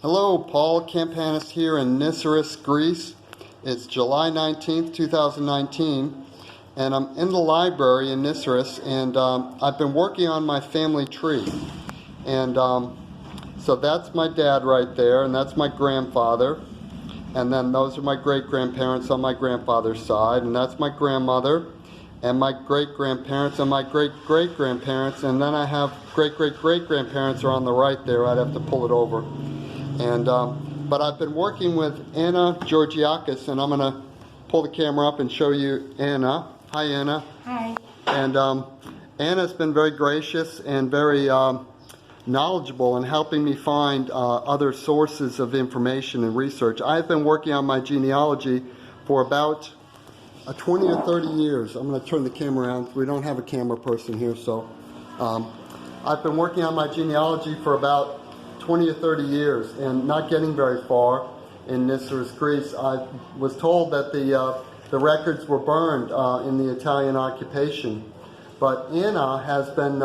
Hello, Paul Campanis here in Nisyros, Greece. It's July 19th, 2019, and I'm in the library in Nisyros, and I've been working on my family tree. And so that's my dad right there, and that's my grandfather. And then those are my great-grandparents on my grandfather's side, and that's my grandmother, and my great-grandparents, and my great-great-grandparents, and then I have great-great-great-grandparents are on the right there. I'd have to pull it over. And but I've been working with Anna Georgakis, and I'm going to pull the camera up and show you Anna. Hi, Anna. Hi. And Anna's been very gracious and very knowledgeable in helping me find other sources of information and research. I've been working on my genealogy for about 20 or 30 years. I'm going to turn the camera around. We don't have a camera person here, so I've been working on my genealogy for about 20 or 30 years and not getting very far in Nisyros, Greece. I was told that the records were burned in the Italian occupation. But Anna has been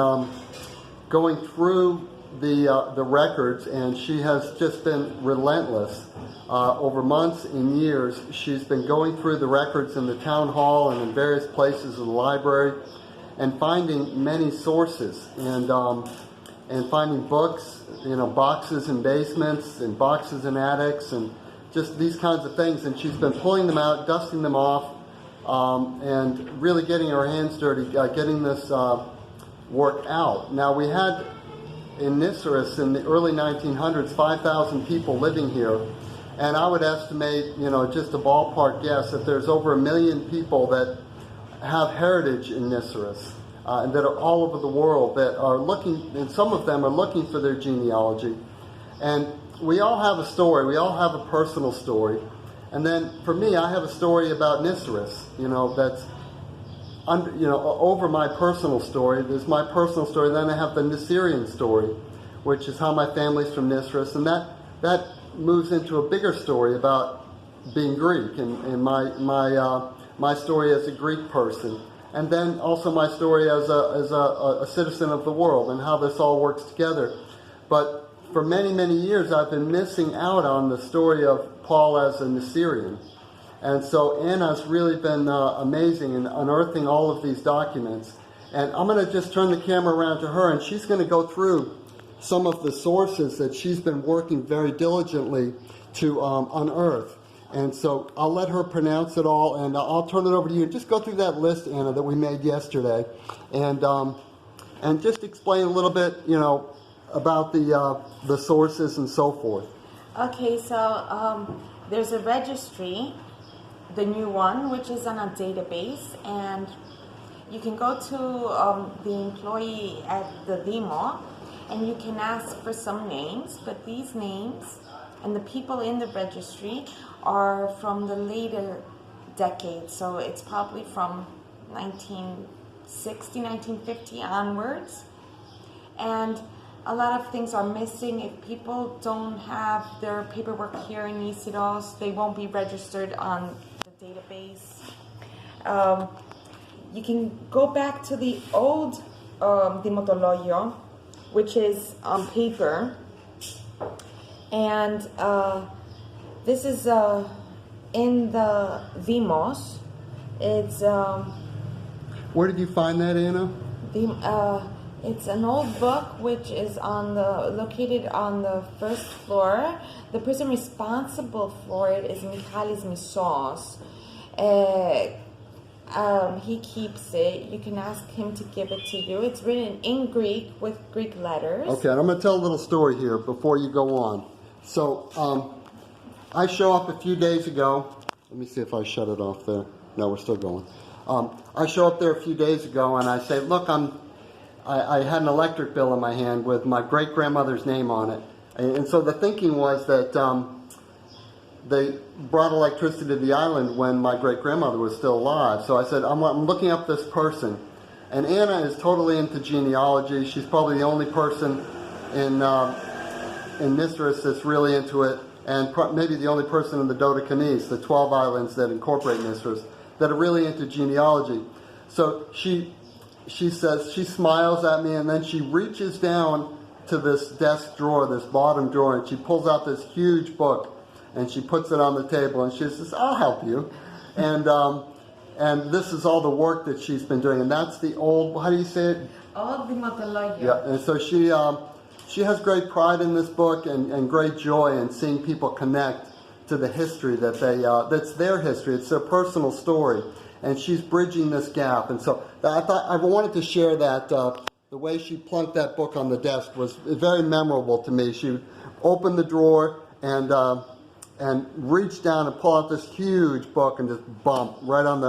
going through the records, and she has just been relentless. Over months and years, she's been going through the records in the town hall and in various places in the library and finding many sources and finding books, boxes in basements and boxes in attics and just these kinds of things. And she's been pulling them out, dusting them off, and really getting her hands dirty, getting this work out. Now, we had in Nisyros in the early 1900s 5,000 people living here, and I would estimate, just a ballpark guess, that there's over 1 million people that have heritage in Nisyros, and that are all over the world, that are looking, and some of them are looking for their genealogy. And we all have a story, we all have a personal story. And then for me, I have a story about Nisyros, that's over my personal story. There's my personal story, then I have the Nisyrian story, which is how my family's from Nisyros, and that moves into a bigger story about being Greek and my story as a Greek person, and then also my story as a citizen of the world and how this all works together. But for many, many years, I've been missing out on the story of Paul as a Nisyrian. And so Anna's really been amazing in unearthing all of these documents. And I'm going to just turn the camera around to her, and she's going to go through some of the sources that she's been working very diligently to unearth. And so I'll let her pronounce it all, and I'll turn it over to you. Just go through that list, Anna, that we made yesterday, and just explain a little bit, about the sources and so forth. Okay, so there's a registry, the new one, which is on a database, and you can go to the employee at the Demo, and you can ask for some names, but these names and the people in the registry are from the later decades, so it's probably from 1960, 1950 onwards, and a lot of things are missing. If people don't have their paperwork here in Nisyros, they won't be registered on the database. You can go back to the old Dimotologio, which is on paper, and this is in the Demos. It's Where did you find that, Anna? It's an old book which is located on the first floor. The person responsible for it is Michalis Missos. He keeps it. You can ask him to give it to you. It's written in Greek with Greek letters. Okay, and I'm going to tell a little story here before you go on. So, I show up a few days ago. Let me see if I shut it off there. No, we're still going. I show up there a few days ago, and I say, look, I had an electric bill in my hand with my great-grandmother's name on it. And so the thinking was that they brought electricity to the island when my great-grandmother was still alive. So I said, I'm looking up this person. And Anna is totally into genealogy. She's probably the only person in Nisyros that's really into it, and maybe the only person in the Georgakis, the 12 islands that incorporate Nisyros, that are really into genealogy. So she says, she smiles at me, and then she reaches down to this desk drawer, this bottom drawer, and she pulls out this huge book, and she puts it on the table, and she says, "I'll help you," and this is all the work that she's been doing, and that's the old. How do you say it? Old Demotologio. Yeah, and so she has great pride in this book and great joy in seeing people connect to the history that that's their history. It's their personal story, and she's bridging this gap. And so I thought I wanted to share that. The way she plunked that book on the desk was very memorable to me. She opened the drawer and reached down and pulled out this huge book and just bump right on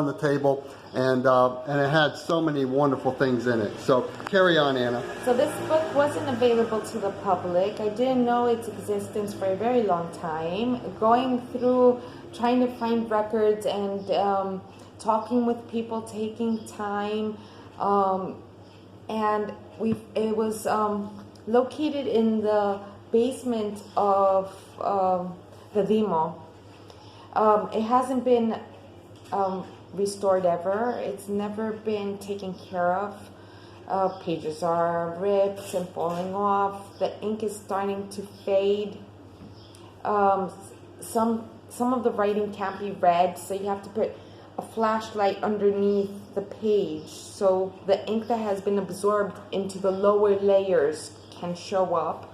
the table, and it had so many wonderful things in it. So carry on, Anna. So this book wasn't available to the public. I didn't know its existence for a very long time. Going through, trying to find records and talking with people, taking time, and it was located in the basement of the Demo. It hasn't been restored ever. It's never been taken care of. Pages are ripped and falling off. The ink is starting to fade. Some of the writing can't be read, so you have to put a flashlight underneath the page so the ink that has been absorbed into the lower layers can show up.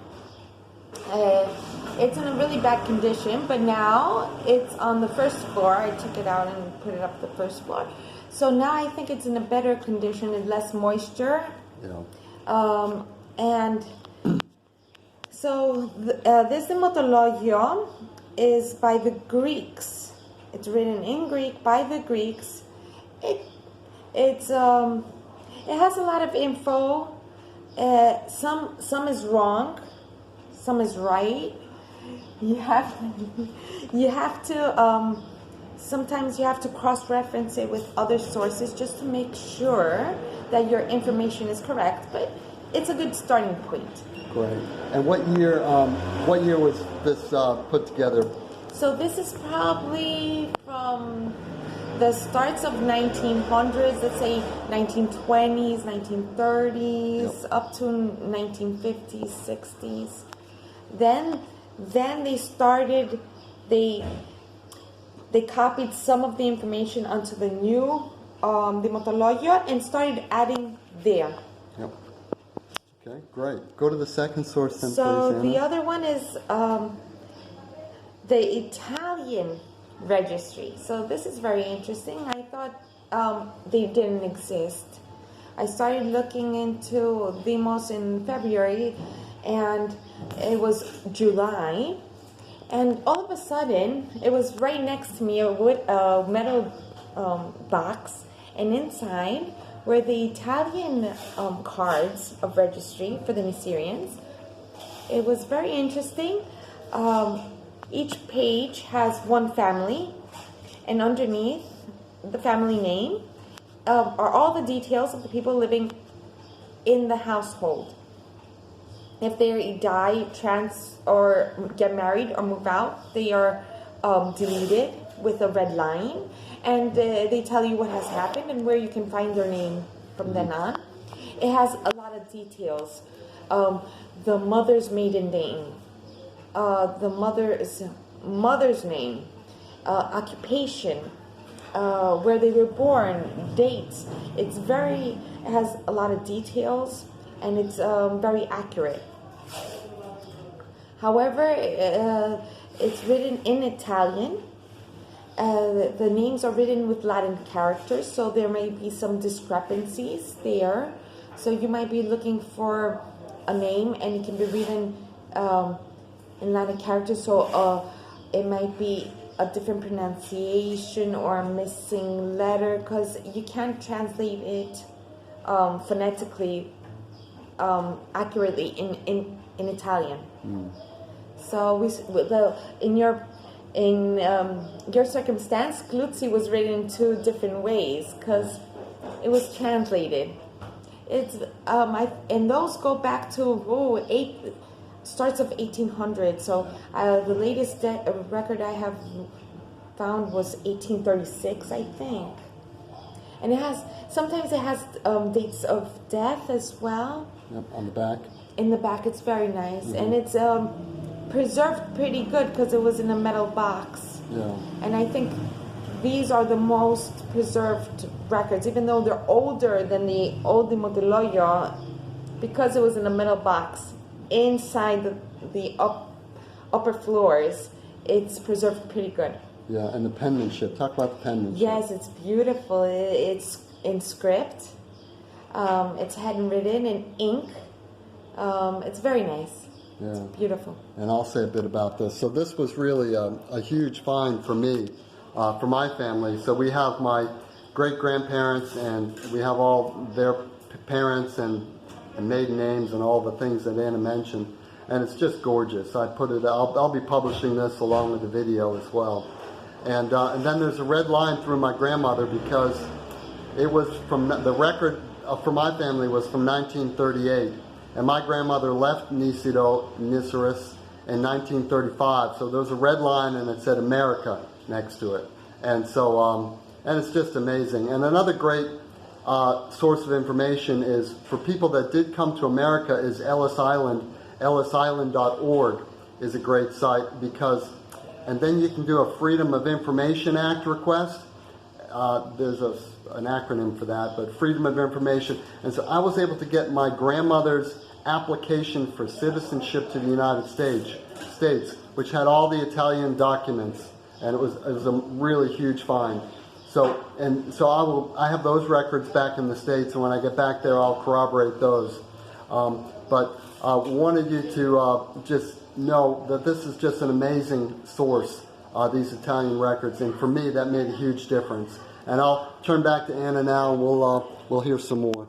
It's in a really bad condition, but now it's on the first floor. I took it out and put it up the first floor. So now I think it's in a better condition and less moisture. Yeah. And so this Demotologio is by the Greeks. It's written in Greek by the Greeks. It has a lot of info. Some is wrong. Some is right. You have to sometimes you have to cross-reference it with other sources just to make sure that your information is correct. But it's a good starting point. Great. And what year was this put together? So this is probably from the starts of 1900s, let's say 1920s, 1930s, Yep. up to 1950s, 60s. Then they started, they copied some of the information onto the new Demotologio and started adding there. Yep. Okay, great. Go to the second source then, So please, the Anna. other one is the Italian registry. So this is very interesting. I thought they didn't exist. I started looking into Demos in February, and it was July, and all of a sudden it was right next to me a metal box, and inside were the Italian cards of registry for the Nisyrians. It was very interesting. Each page has one family, and underneath the family name are all the details of the people living in the household. If they die, or get married or move out, they are deleted with a red line, and they tell you what has happened and where you can find their name from then on. It has a lot of details. The mother's maiden name, the mother's name, occupation, where they were born, dates. It has a lot of details, and it's very accurate. However, it's written in Italian. The names are written with Latin characters, so there may be some discrepancies there. So you might be looking for a name, and it can be written in Latin characters, so it might be a different pronunciation or a missing letter, because you can't translate it phonetically accurately in Italian. So in your circumstance, Gluzzi was written in two different ways because it was translated. And those go back to starts of 1800. So the latest record I have found was 1836, I think. And sometimes it has dates of death as well. Yep, on the back. In the back, it's very nice, and it's preserved pretty good because it was in a metal box. Yeah. And I think these are the most preserved records, even though they're older than the old Motiloyo, because it was in a metal box inside the upper floors. It's preserved pretty good. Yeah, and the penmanship. Talk about the penmanship. Yes, it's beautiful. It's in script. It's handwritten in ink. It's very nice. Yeah. It's beautiful. And I'll say a bit about this. So this was really a huge find for me, for my family. So we have my great-grandparents, and we have all their parents and maiden names and all the things that Anna mentioned. And it's just gorgeous. I'll be publishing this along with the video as well. And then there's a red line through my grandmother because it was from the record for my family was from 1938. And my grandmother left Nisyros in 1935. So there was a red line and it said America next to it. And so, and it's just amazing. And another great source of information is for people that did come to America is Ellis Island. ellisisland.org is a great site because, and then you can do a Freedom of Information Act request. There's an acronym for that, but Freedom of Information. And so I was able to get my grandmother's application for citizenship to the United States, which had all the Italian documents, and it was a really huge find. So I have those records back in the States, and when I get back there, I'll corroborate those. But wanted you to just know that this is just an amazing source, these Italian records, and for me that made a huge difference. And I'll turn back to Anna now, and we'll hear some more.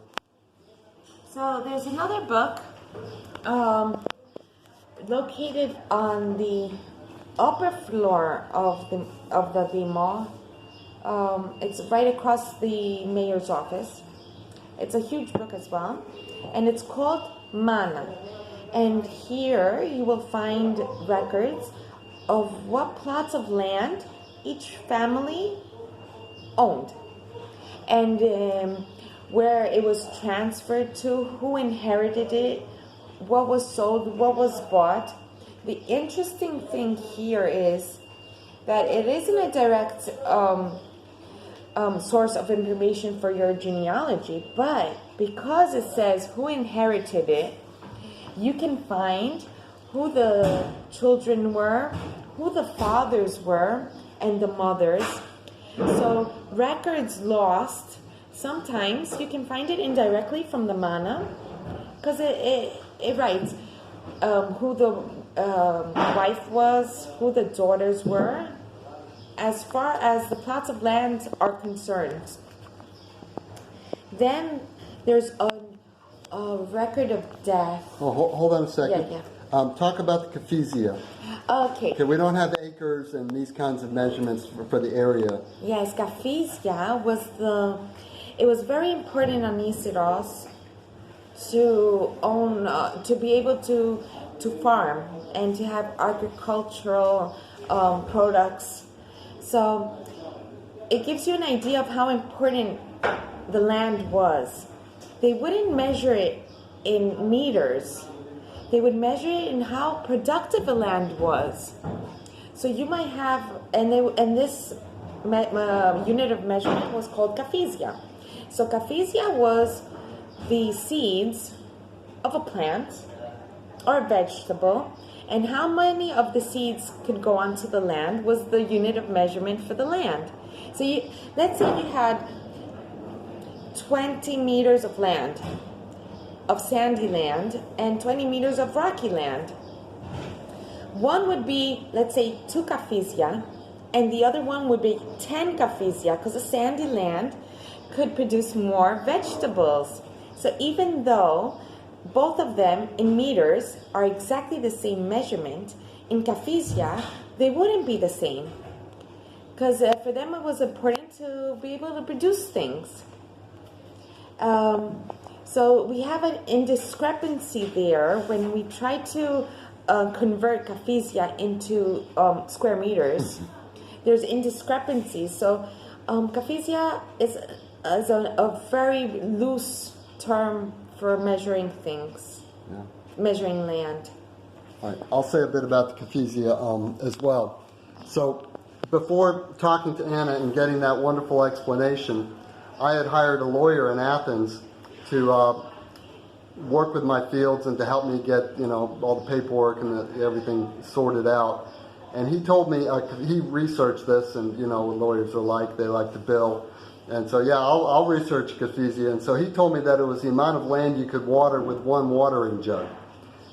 So there's another book located on the upper floor of the Demo. It's right across the mayor's office. It's a huge book as well, and it's called Mana. And here you will find records of what plots of land each family owned, and where it was transferred to, who inherited it, what was sold, what was bought. The interesting thing here is that it isn't a direct source of information for your genealogy, but because it says who inherited it, you can find who the children were, who the fathers were, and the mothers. So records lost, sometimes you can find it indirectly from the Mana, because it writes who the wife was, who the daughters were, as far as the plots of land are concerned. Then there's a record of death. Oh, hold on a second. Yeah. Talk about the Capezio. Okay, we don't have acres and these kinds of measurements for the area. Yes, Capezio was very important on Nisyros to own, to be able to farm and to have agricultural products. So it gives you an idea of how important the land was. They wouldn't measure it in meters. They would measure it in how productive the land was. So you might have, and this unit of measurement was called Capezio. So Capezio was the seeds of a plant or a vegetable, and how many of the seeds could go onto the land was the unit of measurement for the land. So let's say you had 20 meters of land, of sandy land, and 20 meters of rocky land. One would be, let's say, 2 Capezio, and the other one would be 10 Capezio, because the sandy land could produce more vegetables. So even though both of them in meters are exactly the same measurement, in Capezio they wouldn't be the same, because for them it was important to be able to produce things. So we have an indiscrepancy there when we try to convert Capezio into square meters. There's indiscrepancies. So Capezio is a very loose term for measuring things. Yeah. measuring land. All right, I'll say a bit about the Capezio as well. So before talking to Anna and getting that wonderful explanation, I had hired a lawyer in Athens to work with my fields and to help me get, all the paperwork and everything sorted out. And he told me, he researched this, and what lawyers are like, they like to bill. And so, I'll research Capezio. And so he told me that it was the amount of land you could water with one watering jug.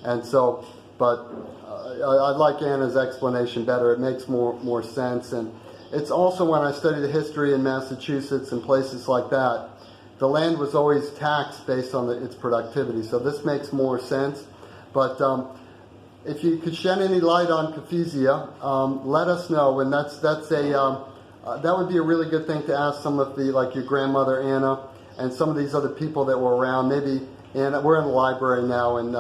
And so, but I like Anna's explanation better. It makes more sense. And it's also, when I study the history in Massachusetts and places like that, the land was always taxed based on its productivity. So this makes more sense. But if you could shed any light on Capezio, let us know. And that would be a really good thing to ask some of like your grandmother Anna and some of these other people that were around. Maybe Anna, we're in the library now in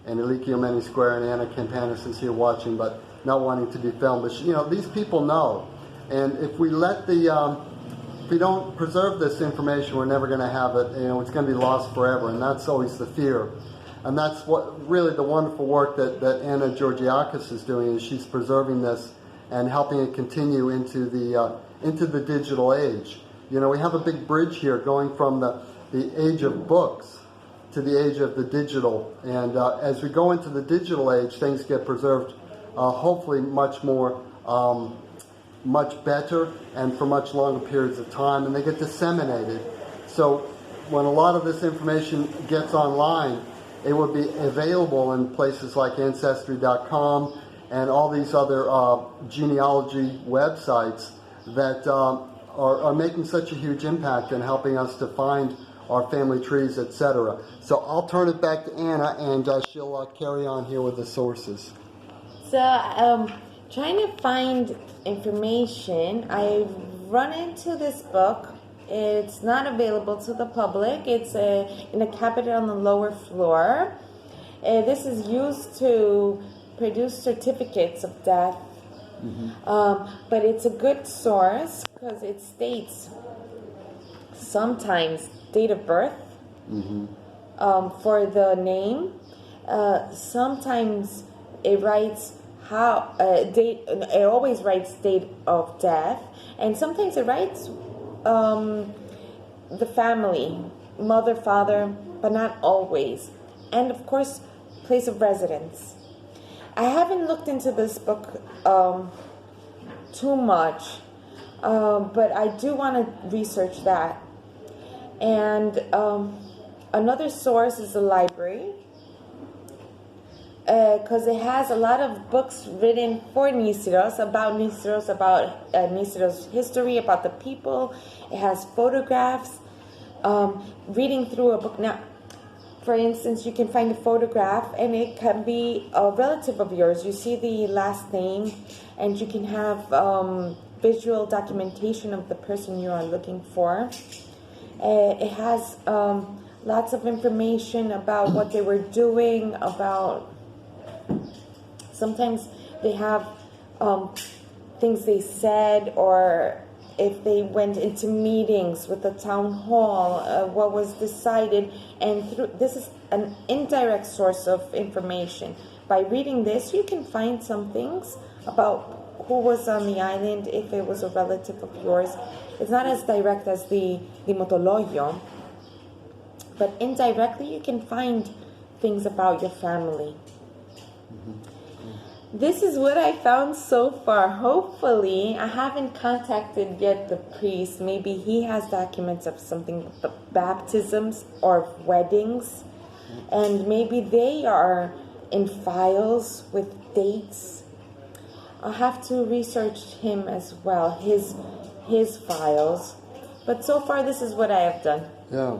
Elikio Square, and Anna Campanis is here watching, but not wanting to be filmed. But these people know, and if we if we don't preserve this information, we're never going to have it. It's going to be lost forever, and that's always the fear. And that's what really the wonderful work that Anna Georgakis is doing, is she's preserving this and helping it continue into the digital age. We have a big bridge here going from the age of books to the age of the digital. And as we go into the digital age, things get preserved hopefully much more, much better, and for much longer periods of time, and they get disseminated. So when a lot of this information gets online, it would be available in places like Ancestry.com and all these other genealogy websites that are making such a huge impact in helping us to find our family trees, etc. So I'll turn it back to Anna, and she'll carry on here with the sources. So, trying to find information, I run into this book. It's not available to the public. It's in a cabinet on the lower floor. This is used to produce certificates of death. But it's a good source because it states sometimes date of birth for the name. Sometimes it writes date. It always writes date of death, and sometimes it writes the family, mother, father, but not always. And of course, place of residence. I haven't looked into this book too much, but I do want to research that. And another source is the library, because it has a lot of books written for Nisyros, about Nisyros history, about the people. It has photographs. Reading through a book now, for instance, you can find a photograph, and it can be a relative of yours. You see the last name, and you can have visual documentation of the person you are looking for. It has lots of information about what they were doing, about sometimes they have things they said, or if they went into meetings with the town hall, what was decided. And this is an indirect source of information. By reading this, you can find some things about who was on the island, if it was a relative of yours. It's not as direct as the Motologio, but indirectly you can find things about your family. This is what I found so far. Hopefully, I haven't contacted yet the priest. Maybe he has documents of something, baptisms or weddings, and maybe they are in files with dates. I'll have to research him as well, his files. But so far, this is what I have done. Yeah.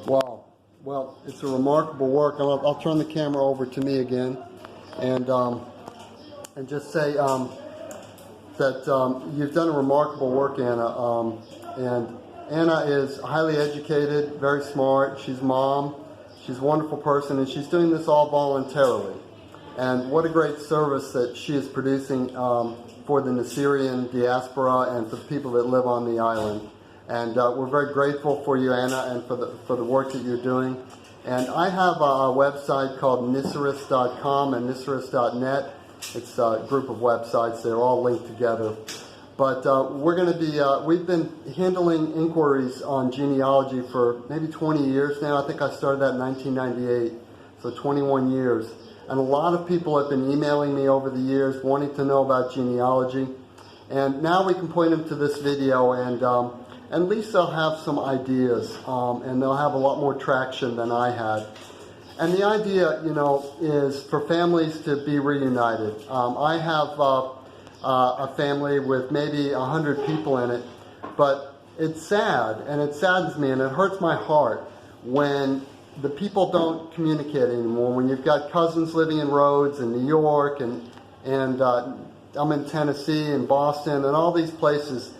Wow. Well, it's a remarkable work. I'll turn the camera over to me again, and just say that you've done a remarkable work, Anna. And Anna is highly educated, very smart. She's mom. She's a wonderful person, and she's doing this all voluntarily. And what a great service that she is producing for the Nisyrian diaspora and for the people that live on the island. And we're very grateful for you, Anna, and for the work that you're doing. And I have a website called Nisyros.com and Nisyros.net. It's a group of websites. They're all linked together. But we're going to be, we've been handling inquiries on genealogy for maybe 20 years now. I think I started that in 1998, so 21 years. And a lot of people have been emailing me over the years wanting to know about genealogy. And now we can point them to this video, and at least they'll have some ideas, and they'll have a lot more traction than I had. And the idea, you know, is for families to be reunited. I have a family with maybe 100 people in it, but it's sad, and it saddens me, and it hurts my heart when the people don't communicate anymore. When you've got cousins living in Rhodes and New York, and I'm in Tennessee and Boston and all these places,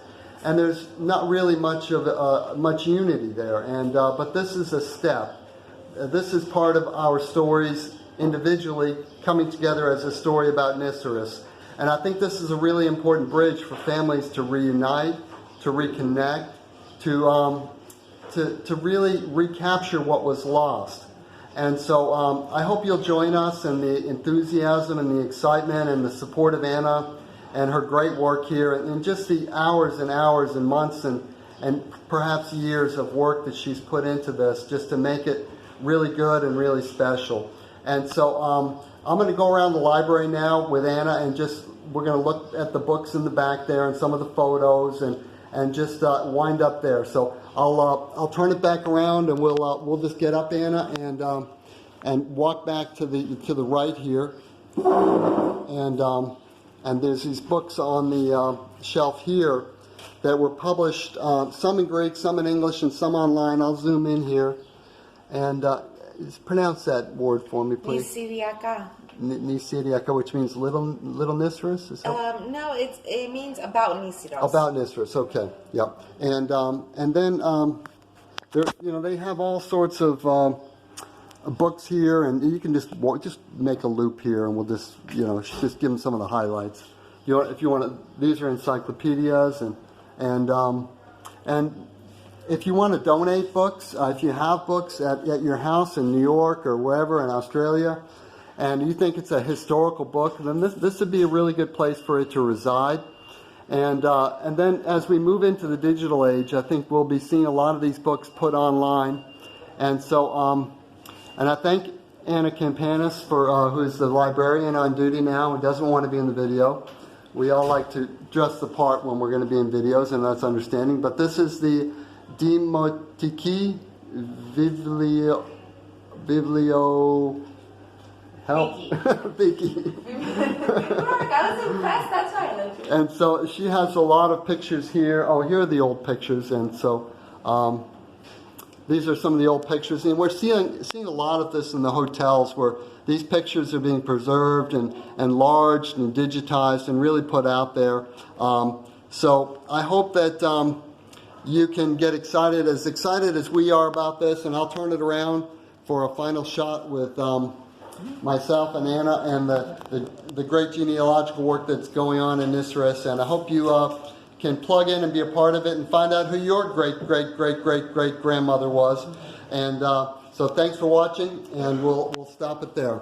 and there's not really much of much unity there. And but this is a step. This is part of our stories individually coming together as a story about Nisyros. And I think this is a really important bridge for families to reunite, to reconnect, to really recapture what was lost. And so I hope you'll join us in the enthusiasm and the excitement and the support of Anna and her great work here, and just the hours and hours and months and perhaps years of work that she's put into this just to make it really good and really special. And so I'm going to go around the library now with Anna, and we're going to look at the books in the back there and some of the photos, and just wind up there. So I'll turn it back around, and we'll just get up, Anna, and walk back to the right here. And there's these books on the shelf here that were published, some in Greek, some in English, and some online. I'll zoom in here. And pronounce that word for me, please. Nisyriaka, which means little Nisyros? Is that? No, it means about Nisyros. About Nisyros, okay, yep. And then they have all sorts of books here, and you can just make a loop here, and we'll just give them some of the highlights. If you want to, these are encyclopedias, and if you want to donate books, if you have books at your house in New York or wherever in Australia, and you think it's a historical book, then this would be a really good place for it to reside. And then as we move into the digital age, I think we'll be seeing a lot of these books put online. And so, and I thank Anna Campanis who's the librarian on duty now, who doesn't want to be in the video. We all like to dress the part when we're going to be in videos, and that's understanding. But this is the Demotiki Biblio help. Vicky. I was impressed, that's why. And so she has a lot of pictures here. Oh, here are the old pictures, and so these are some of the old pictures. And we're seeing a lot of this in the hotels, where these pictures are being preserved and enlarged and digitized and really put out there. So I hope that you can get excited as we are about this, and I'll turn it around for a final shot with myself and Anna and the great genealogical work that's going on in Nisyros. And I hope you can plug in and be a part of it and find out who your great grandmother was. And so thanks for watching, and we'll stop it there.